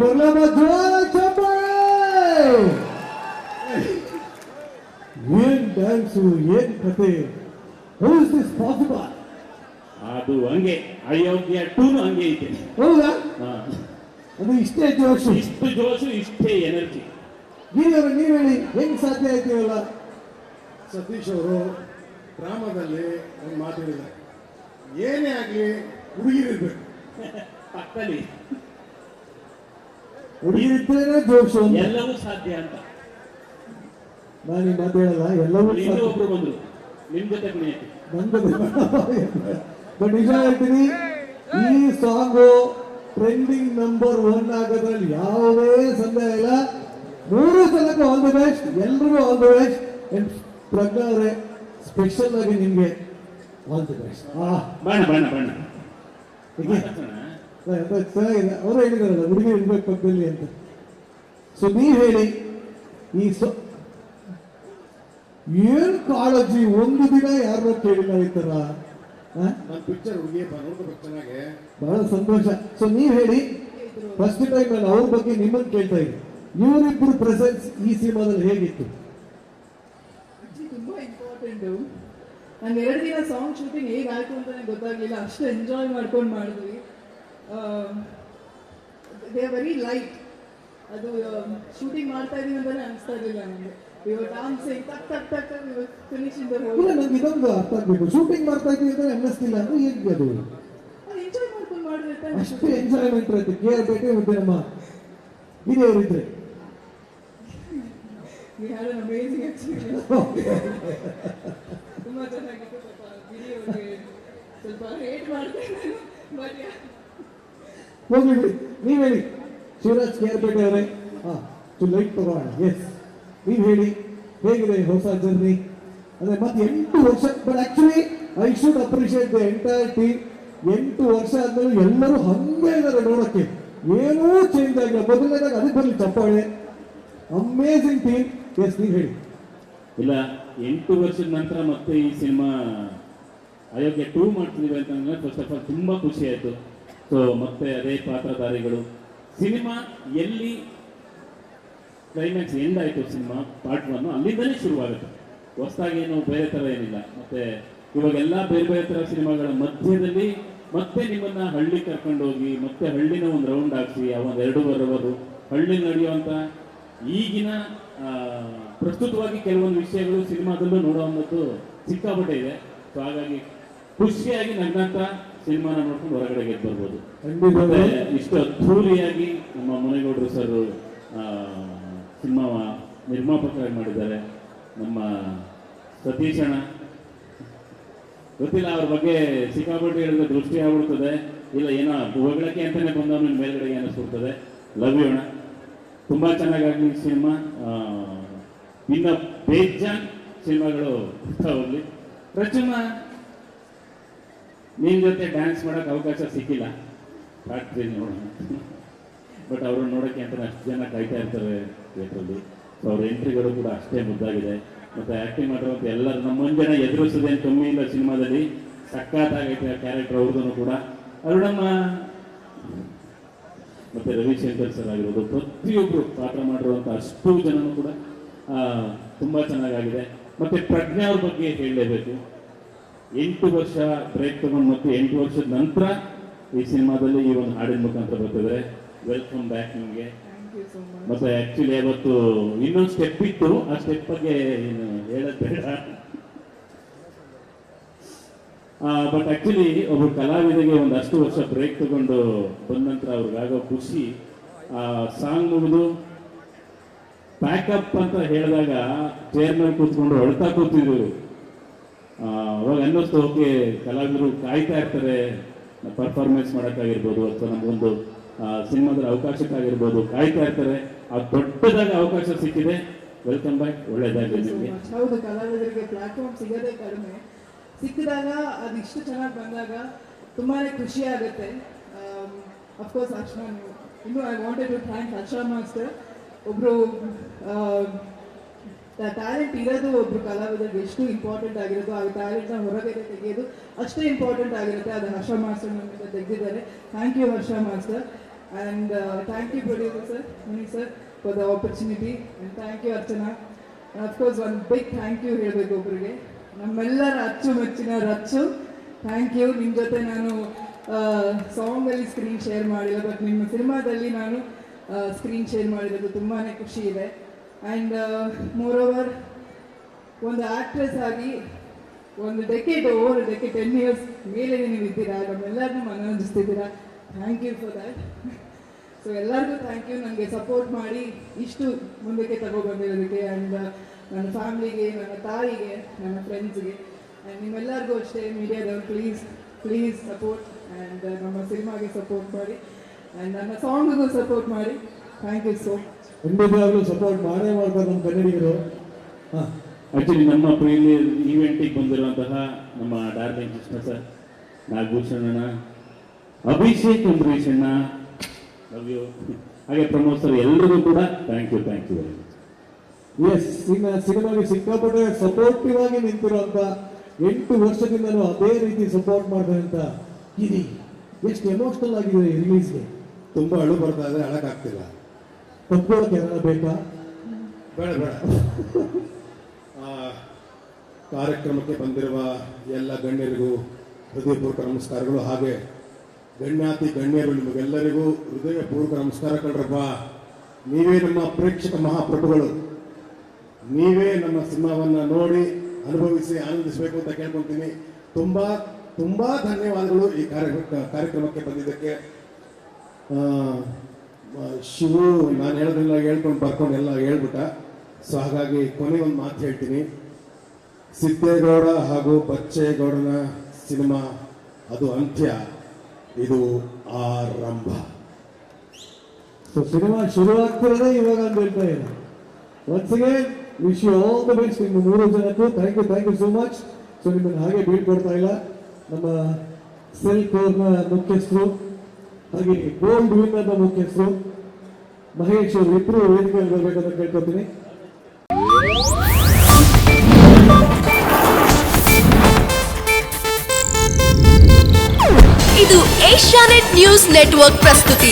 ಬರ್ಲಮ್ಮ ಜೋರ ಚಪ್ಪಾಳೆ. ಏನ್ ಡ್ಯಾನ್ಸು, ಏನ್ ಕತೆ, ಹೌ ಇಸ್ ದಿಸ್ ಪಾಸಿಬಲ್? ಅದು ಹಂಗೆ ಅಯೋಗ್ಯ ಟೂನು ಹಂಗೆ ಐತೆ. ಹೌದಾ? ಅದು ಇಷ್ಟೇ ಜೋಶು, ಇಷ್ಟು ಜೋಶು, ಇಷ್ಟೇ ಎನರ್ಜಿ. ನೀವ್ ಹೇಳಿ ಹೆಂಗ್ ಸಾಧ್ಯ ಆಯ್ತೀವಲ್ಲ? ಸತೀಶ್ ಅವರು ಡ್ರಾಮಾದಲ್ಲಿ ಒಂದು ಮಾತಾಡಿದ್ದಾರೆ, ಏನೇ ಆಗ್ಲಿ ಹುಡುಗಿರಿರ್ಬೇಕು ಪಕ್ಕದಲ್ಲಿ ಹುಡುಗಿರಿದ್ರೇನೆ ಜೋಶು, ಎಲ್ಲವೂ ಸಾಧ್ಯ ಅಂತ. ನಾನು ಮಾತಾಡಲ್ಲ, ಎಲ್ಲವೂ ಇನ್ನೂ ಒಬ್ರು ಬಂದ್ರು ನಿಮ್ ಜೊತೆ ಕುಣಿಯಕ್ಕೆ. ಬಟ್ ನಿಜ ಹೇಳ್ತೀನಿ, ಈ ಸಾಂಗು ಟ್ರೆಂಡಿಂಗ್ ನಂಬರ್ 1 ಆಗೋದ್ರಲ್ಲಿ ಯಾವುದೇ ಸಂದೇಹ ಇಲ್ಲ. 3 ಸಲಕ್ಕೂ ಆಲ್ ದಿ ಬೆಸ್ಟ್, ಎಲ್ರಿಗೂ ಆಲ್ ದಿ ಬೆಸ್ಟ್. ಪ್ರಜ್ಞಾ ಅವರೇ, ಸ್ಪೆಷಲ್ ಆಗಿ ನಿಮ್ಗೆ ಆಲ್ ದಿ ಬೆಸ್ಟ್. ಬಣ್ಣ ಬಣ್ಣ ಬಣ್ಣ ಚೆನ್ನಾಗಿದೆ. ಅವರು ಹೇಳಿದಾರಲ್ಲ ಹುಡುಗಿ ಇರ್ಬೇಕು ಪಕ್ಕದಲ್ಲಿ ಅಂತ. ಸೊ ನೀವ್ ಹೇಳಿ, ಈ ಏನ್ ಕಾಳಜಿ, ಒಂದು ದಿನ ಯಾರು ಕೇಳಿಲ್ಲ ಈ ತರ. ನನ್ನ ಪಿಕ್ಚರ್ ಹುಡುಗಿ ನೋಡ್ಕೋಬೇಕು ಚೆನ್ನಾಗೆ, ಬಹಳ ಸಂತೋಷ. ಸೊ ನೀವ್ ಹೇಳಿ, ಫಸ್ಟ್ ಟೈಮ್ ನಾನು ಅವ್ರ ಬಗ್ಗೆ ನಿಮ್ಮನ್ನು ಕೇಳ್ತಾ ಇದ್ದೀನಿ, ಇವರಿಬ್ರು ಪ್ರೆಸೆನ್ಸ್ ಈ ಸಿನಿಮಾದಲ್ಲಿ ಹೇಗಿತ್ತು? ತುಂಬಾ ಇಂಪಾರ್ಟೆಂಟ್. ನಾನು 2 ದಿನ ಸಾಂಗ್ ಶೂಟಿಂಗ್ ಹೇಗಾಯ್ತು ಅಂತಾನೆ ಗೊತ್ತಾಗ್ಲಿಲ್ಲ, ಅಷ್ಟು ಎಂಜಾಯ್ ಮಾಡ್ಕೊಂಡು ಮಾಡಿದ್ವಿ. They are very light. ಅದು ಶೂಟಿಂಗ್ ಮಾಡ್ತಾ ಇದೀವಿ ಅಂತಾನೆ ಅನಿಸ್ತಾ ಇರಲಿಲ್ಲ ನಮಗೆ. ಡಾನ್ಸಿಂಗ್ ಟಕ್ ಟಕ್ ಟಕ್ ಫಿನಿಶಿಂಗ್ ದ ಹೋಲ್. ನಂಗೆ ಇದೊಂದು ಅರ್ಥ ಆಗ್ಬೇಕು, ಶೂಟಿಂಗ್ ಮಾಡ್ತಾ ಇದ್ದೀವಿ ಅಂತ ಅನ್ನಿಸ್ತಿಲ್ಲ ಅಂದ್ರೆ ಹೇಗೆ? ಅದು ಎಂಜಾಯ್ ಮಾಡ್ಕೊಂಡು ಮಾಡಿದ್ರೆ ಅಷ್ಟು ಎಂಜಾಯ್ಮೆಂಟ್ ಇರುತ್ತೆ. ಕೇರ್ ಬೇಕೇ ಮತ್ತೆ ನಮ್ಮ ಹಿರಿಯವರಿದ್ರೆ. We had an amazing experience. ತುಂಬಾ ಚೆನ್ನಾಗಿತ್ತು. ಸ್ವಲ್ಪ ವಿಡಿಯೋಗೆ ಸ್ವಲ್ಪ ಹೇಟ್ ಮಾಡ್ತೇನೆ, ಬಟ್ ಹೋಗ್ಲಿ ಬಿಡಿ, ನೀವ್ ಹೇಳಿ ಶಿವರಾಜ್ ಕೇರ್ಪೇಟೆ ಅವರೇ. ಲೈಟ್ ತಗೋಣ. ಎಸ್, ನೀವ್ ಹೇಳಿ ಹೇಗಿದೆ ಹೊಸ ಜರ್ನಿ? ಅಂದ್ರೆ ಮತ್ತೆ 8 ವರ್ಷ, but actually I should appreciate the entire team. 8 ವರ್ಷ ಆದ್ಮೇಲೆ ಎಲ್ಲರೂ ಹಂಗೆ ಇದ್ದಾರೆ ನೋಡಕ್ಕೆ, ಏನೂ ಚೇಂಜ್ ಆಗಿಲ್ಲ. ಮೊದಲನೇದಾಗ ಅದಕ್ಕೆ ಬರಲಿ ಚಪ್ಪಾಳೆ. Amazing team. ಎಸ್, ನೀವ್ ಹೇಳಿ. ಇಲ್ಲ, 8 ವರ್ಷದ ನಂತರ ಮತ್ತೆ ಈ ಸಿನಿಮಾ ಅಯೋಗ್ಯ 2 ಮಾಡ್ತಿದೀವಿ ಅಂತಂದ್ರೆ ಫಸ್ಟ್ ಆಫ್ ಆಲ್ ತುಂಬಾ ಖುಷಿ ಆಯ್ತು. ಸೊ ಮತ್ತೆ ಅದೇ ಪಾತ್ರಧಾರಿಗಳು. ಸಿನಿಮಾ ಎಲ್ಲಿ ಕ್ಲೈಮ್ಯಾಕ್ಸ್ ಎಂಡ್ ಆಯ್ತು, ಸಿನಿಮಾ ಪಾರ್ಟ್ 1 ಅಲ್ಲಿಂದಲೇ ಶುರುವಾಗುತ್ತೆ. ಹೊಸದಾಗಿ ಏನು ಬೇರೆ ತರ ಏನಿಲ್ಲ. ಮತ್ತೆ ಇವಾಗೆಲ್ಲ ಬೇರೆ ಬೇರೆ ತರ ಸಿನಿಮಾಗಳ ಮಧ್ಯದಲ್ಲಿ ಮತ್ತೆ ನಿಮ್ಮನ್ನ ಹಳ್ಳಿ ಕರ್ಕೊಂಡು ಹೋಗಿ ಮತ್ತೆ ಹಳ್ಳಿನ ಒಂದು ರೌಂಡ್ ಹಾಕ್ಸಿ ಒಂದು 2 ಅವರು ಹಳ್ಳಿ ನಡೆಯುವಂತ ಈಗಿನ ಪ್ರಸ್ತುತವಾಗಿ ಕೆಲವೊಂದು ವಿಷಯಗಳು ಸಿನಿಮಾದಲ್ಲೂ ನೋಡುವಂಥದ್ದು ಸಿಕ್ಕಾಪಟ್ಟೆ ಇದೆ. ಸೊ ಹಾಗಾಗಿ ಖುಷಿಯಾಗಿ ನಗ್ನಂತ ಸಿನಿಮಾನ ನೋಡ್ಕೊಂಡು ಹೊರಗಡೆ ಗೆದ್ದು ಬರ್ಬೋದು. ಮತ್ತೆ ಇಷ್ಟು ಅದ್ಧೂರಿಯಾಗಿ ನಮ್ಮ ಮುನೇಗೌಡರು ಸರ್ ಸಿನಿಮಾ ನಿರ್ಮಾಪಕರಾಗಿ ಮಾಡಿದ್ದಾರೆ. ನಮ್ಮ ಸತೀಶ್ ಅಣ್ಣ, ಗೊತ್ತಿಲ್ಲ ಅವ್ರ ಬಗ್ಗೆ ಸಿಕ್ಕಾಪಟ್ಟೆ ಹೇಳಿದ್ರೆ ದೃಷ್ಟಿ ಆಗ್ಬಿಡ್ತದೆ. ಇಲ್ಲ ಏನೋ ಹೊಗಳಕ್ಕೆ ಅಂತಾನೆ ಬಂದವನು ಮೇಲ್ಗಡೆಗೆ ಅನ್ನಿಸ್ಬಿಡ್ತದೆ. ಲವ್ ಯು ಅಣ್ಣ, ತುಂಬಾ ಚೆನ್ನಾಗಿ ಸಿನಿಮಾ. ಇನ್ನು ಬೇಜಾನ್ ಸಿನಿಮಾಗಳು ಹೋಗ್ಲಿ. ರಚನಾ, ನಿನ್ ಜೊತೆ ಡ್ಯಾನ್ಸ್ ಮಾಡಕ್ ಅವಕಾಶ ಸಿಕ್ಕಿಲ್ಲ, ಫ್ಯಾಕ್ಟ್ರಿ ನೋಡೋಣ. ಬಟ್ ಅವ್ರನ್ನ ನೋಡೋಕ್ಕೆ ಅಂತ ಅಷ್ಟು ಜನ ಕಾಯ್ತಾ ಇರ್ತಾರೆ ಥಿಯೇಟ್ರಲ್ಲಿ. ಸೊ ಅವ್ರ ಎಂಟ್ರಿಗಳು ಕೂಡ ಅಷ್ಟೇ ಮುದ್ದಾಗಿದೆ. ಮತ್ತೆ ಆಕ್ಟಿಂಗ್ ಮಾಡಿರುವಂಥ ಎಲ್ಲರೂ ನಮ್ಮ ಜನ ಎದುರಿಸೋದೇನು ಕಮ್ಮಿ ಇಲ್ಲ ಸಿನಿಮಾದಲ್ಲಿ. ಸಖತ್ತಾಗೈತೆ ಕ್ಯಾರೆಕ್ಟರ್ ಅವ್ರದ್ದು ಕೂಡ. ಅರುಣಮ್ಮ ಮತ್ತೆ ರವಿಶಂಕರ್ ಸರ್ ಆಗಿರೋದು, ಪ್ರತಿಯೊಬ್ಬರು ಪಾತ್ರ ಮಾಡಿರುವಂಥ ಅಷ್ಟು ಜನನೂ ಕೂಡ ತುಂಬಾ ಚೆನ್ನಾಗಿದೆ. ಮತ್ತೆ ಪ್ರಜ್ಞಾ ಅವ್ರ ಬಗ್ಗೆ ಹೇಳಲೇಬೇಕು. 8 ವರ್ಷ ಬ್ರೇಕ್ ತಗೊಂಡು ಮತ್ತೆ 8 ವರ್ಷದ ನಂತರ ಈ ಸಿನಿಮಾದಲ್ಲಿ ಈ ಒಂದು ಹಾಡಿನ ಮುಖಾಂತರ ಬರ್ತಿದ್ರೆ ವೆಲ್ಕಮ್ ಬ್ಯಾಕ್ ನಿಮಗೆ. ಮತ್ತೆ ಆಕ್ಚುಲಿ ಅವತ್ತು ಇನ್ನೊಂದು ಸ್ಟೆಪ್ ಇತ್ತು, ಆ ಸ್ಟೆಪ್ ಬಗ್ಗೆ ಏನು ಹೇಳೋದು ಬೇಡ. ಬಟ್ ಆಕ್ಚುಲಿ ಒಬ್ಬ ಕಲಾವಿದರಿಗೆ ಒಂದಷ್ಟು ವರ್ಷ ಬ್ರೇಕ್ ತಗೊಂಡು ಬಂದ ನಂತರ ಅವ್ರಿಗಾಗೋ ಖುಷಿ, ಸಾಂಗ್ ಮುಗಿದು ಪ್ಯಾಕಪ್ ಅಂತ ಹೇಳಿದಾಗ ಚೇರ್ ಮೇಲೆ ಕೂತ್ಕೊಂಡು ಹೊಳ್ತಾ ಕೂತಿದ್ರು. ಅವಾಗ ಅನ್ನಿಸ್ತು, ಓಕೆ ಕಲಾವಿದರು ಕಾಯ್ತಾ ಇರ್ತಾರೆ ಪರ್ಫಾರ್ಮೆನ್ಸ್ ಮಾಡೋಕ್ಕಾಗಿರ್ಬೋದು ಅಥವಾ ನಮಗೊಂದು ಸಿನಿಮಾದ ಅವಕಾಶಕ್ಕಾಗಿರ್ಬೋದು, ಕಾಯ್ತಾ ಇರ್ತಾರೆ. ಆ ದೊಡ್ಡದಾಗಿ ಅವಕಾಶ ಸಿಕ್ಕಿದೆ. ವೆಲ್ಕಮ್ ಬ್ಯಾಕ್, ಒಳ್ಳೇದಾಗಲಿ ನಿಮಗೆ. ಹೌದು, ಕಲಾವಿದರಿಗೆ ಪ್ಲಾಟ್ಫಾರ್ಮ್ ಸಿಗೋದೇ ಕಡಿಮೆ. ಸಿಕ್ಕಿದಾಗ ಅದಿಷ್ಟು ಚೆನ್ನಾಗಿ ಬಂದಾಗ ತುಂಬಾನೇ ಖುಷಿ ಆಗುತ್ತೆ. ಅಫ್ಕೋರ್ಸ್ ಅರ್ಶನಾ, ಇನ್ನು I wanted to thank Harsha master. ಒಬ್ರು ಟ್ಯಾಲೆಂಟ್ ಇರೋದು ಒಬ್ರು ಕಲಾವಿದರಿಗೆ ಎಷ್ಟು ಇಂಪಾರ್ಟೆಂಟ್ ಆಗಿರೋದು, ಆ ಟ್ಯಾಲೆಂಟ್ನ ಹೊರಗಡೆ ತೆಗೆಯೋದು ಅಷ್ಟೇ ಇಂಪಾರ್ಟೆಂಟ್ ಆಗಿರುತ್ತೆ. ಅದು ಹರ್ಷ ಮಾಸ್ಟರ್ ನಮ್ಮಿಂದ ತೆಗೆದಿದ್ದಾರೆ. Thank you Harsha master. And thank you, producer sir, Mani sir, for the opportunity. And thank you, Archana. And of course, one big thank you ಹೇಳಬೇಕು ಒಬ್ಬರಿಗೆ, ನಮ್ಮೆಲ್ಲರ ಅಚ್ಚುಮೆಚ್ಚಿನ ರಚ್ಚು. Thank you. ನಿಮ್ಮ ಜೊತೆ ನಾನು ಸಾಂಗಲ್ಲಿ ಸ್ಕ್ರೀನ್ ಶೇರ್ ಮಾಡಿಲ್ಲ, ಬಟ್ ನಿಮ್ಮ ಸಿನಿಮಾದಲ್ಲಿ ನಾನು ಸ್ಕ್ರೀನ್ ಶೇರ್ ಮಾಡಿರೋದು ತುಂಬಾ ಖುಷಿ ಇದೆ. ಆ್ಯಂಡ್ ಮೋರ್ ಓವರ್ ಒಂದು ಆ್ಯಕ್ಟ್ರೆಸ್ ಆಗಿ ಒಂದು ಓವರ್ ಡೆಕೆಡ್ 10 years ಮೇಲೆ ನೀವು ಇದ್ದೀರಾ, ನಮ್ಮೆಲ್ಲರನ್ನೂ ಮನರಂಜಿಸ್ತಿದ್ದೀರಾ. Thank you for that. So ಎಲ್ಲರಿಗೂ ಥ್ಯಾಂಕ್ ಯು, ನನಗೆ ಸಪೋರ್ಟ್ ಮಾಡಿ ಇಷ್ಟು ಮುಂದಕ್ಕೆ ತಗೊಬಂದಿರೋದಕ್ಕೆ. ಆ್ಯಂಡ್ ನನ್ನ ಫ್ಯಾಮ್ಲಿಗೆ, ನನ್ನ ತಾಯಿಗೆ, ನನ್ನ ಫ್ರೆಂಡ್ಸ್ಗೆ, ಆ್ಯಂಡ್ ನಿಮ್ಮೆಲ್ಲರಿಗೂ ಅಷ್ಟೇ ಮೀಡಿಯಾದವ್ರು ಪ್ಲೀಸ್ ಸಪೋರ್ಟ್. ಆ್ಯಂಡ್ ನಮ್ಮ ಸಿನಿಮಾಗೆ ಸಪೋರ್ಟ್ ಮಾಡಿ, ಆ್ಯಂಡ್ ನನ್ನ ಸಾಂಗಿಗೂ ಸಪೋರ್ಟ್ ಮಾಡಿ. Thank you so much. ಖಂಡಿತವಾಗ್ಲೂ ಸಪೋರ್ಟ್ ಮಾಡೇ ಮಾಡ್ತಾರೆ ನಮ್ಮ ಕನ್ನಡಿಗರು. ಹಾಂ, ಆಕ್ಚುಲಿ ನಮ್ಮ ಪ್ರೀಮಿಯರ್ ಈವೆಂಟಿಗೆ ಬಂದಿರುವಂತಹ ನಮ್ಮ ಡಾರ್ಲಿಂಗ್ ಕೃಷ್ಣ ಸರ್, ನಾಗಭೂಷಣ್ ಅಣ್ಣ, ಅಭಿಷೇಕ್ ಅಂಬರೀಷ್ ಅಣ್ಣ, ಲವ್ ಯು, ಹಾಗೆ ಪ್ರಮೋದ್ ಸರ್, ಎಲ್ರಿಗೂ ಕೂಡ thank you very much. Yes, ಇನ್ನು ಸಿನಿಮಾಗೆ ಸಿಕ್ಕಾಪಟ್ಟೆ ಸಪೋರ್ಟಿವ್ ಆಗಿ ನಿಂತಿರುವಂತ 8 ವರ್ಷದಿಂದಲೂ ಅದೇ ರೀತಿ ಸಪೋರ್ಟ್ ಮಾಡಿದಂತ ಗಿರಿ ಎಷ್ಟು ಎಮೋಷನಲ್ ಆಗಿದೆ ರಿಲೀಸ್ಗೆ. ತುಂಬಾ ಅಳು ಬರ್ತಾ ಇದ್ರೆ ಅಳಕ್ಕಾಗ್ತಿಲ್ಲ. ತಪ್ಕೊಳ್ಳೋಕೆ ಏನಾರ ಬೇಕಾ? ಬೇಡ. ಕಾರ್ಯಕ್ರಮಕ್ಕೆ ಬಂದಿರುವ ಎಲ್ಲ ಗಣ್ಯರಿಗೂ ಹೃದಯಪೂರ್ವಕ ನಮಸ್ಕಾರಗಳು. ಹಾಗೆ ಗಣ್ಯಾತಿ ಗಣ್ಯರು ನಿಮಗೆಲ್ಲರಿಗೂ ಹೃದಯಪೂರ್ವಕ ನಮಸ್ಕಾರ ಕಣ್ರಪ್ಪ. ನೀವೇ ನಮ್ಮ ಪ್ರೇಕ್ಷಕ ಮಹಾಪ್ರಭುಗಳು. ನೀವೇ ನಮ್ಮ ಸಿನಿಮಾವನ್ನು ನೋಡಿ ಅನುಭವಿಸಿ ಆನಂದಿಸಬೇಕು ಅಂತ ಕೇಳ್ಕೊಳ್ತೀನಿ. ತುಂಬಾ ಧನ್ಯವಾದಗಳು ಈ ಕಾರ್ಯಕ್ರಮಕ್ಕೆ ಬಂದಿದ್ದಕ್ಕೆ. ಶಿವು ನಾನು ಹೇಳೋದೆಲ್ಲ ಹೇಳ್ಕೊಂಡು ಬರ್ಕೊಂಡು ಎಲ್ಲ ಹೇಳ್ಬಿಟ್ಟ. ಸೊ ಹಾಗಾಗಿ ಕೊನೆ ಒಂದು ಮಾತು ಹೇಳ್ತೀನಿ. ಸಿದ್ದೇಗೌಡ ಹಾಗೂ ಬಚ್ಚೇಗೌಡನ ಸಿನಿಮಾ ಅದು ಅಂತ್ಯ, ಇದು ಆರಂಭ. ಸೊ ಸಿನಿಮಾ ಶುರುವಾಗ್ತಿರೋದೇ ಇವಾಗ ಅಂತ ಹೇಳ್ತಾ ಇದ್ದೀನಿ. Once again wish you all the best. ನಿಮ್ಮ 3 ಜನಕ್ಕೂ thank you so much. So ನಿಮ್ಮನ್ನು ಹಾಗೆ ಬೀಳ್ಕೊಡ್ತಾ ಇಲ್ಲ, ನಮ್ಮ ಸೆಲ್ ಕೋರ್ನ ಮುಖ್ಯಸ್ಥರು ಹಾಗೆ ಗೋಲ್ಡ್ ವಿನ್ನರ್ನ ಮುಖ್ಯಸ್ಥರು ಮಹೇಶ್ ಅವರು ಇಬ್ಬರು ವೇದಿಕೆಯಲ್ಲಿ ಬರಬೇಕಂತ ಕೇಳ್ಕೊತೀನಿ. ಇದು ಏಷ್ಯಾನೆಟ್ ನ್ಯೂಸ್ ನೆಟ್ವರ್ಕ್ ಪ್ರಸ್ತುತಿ.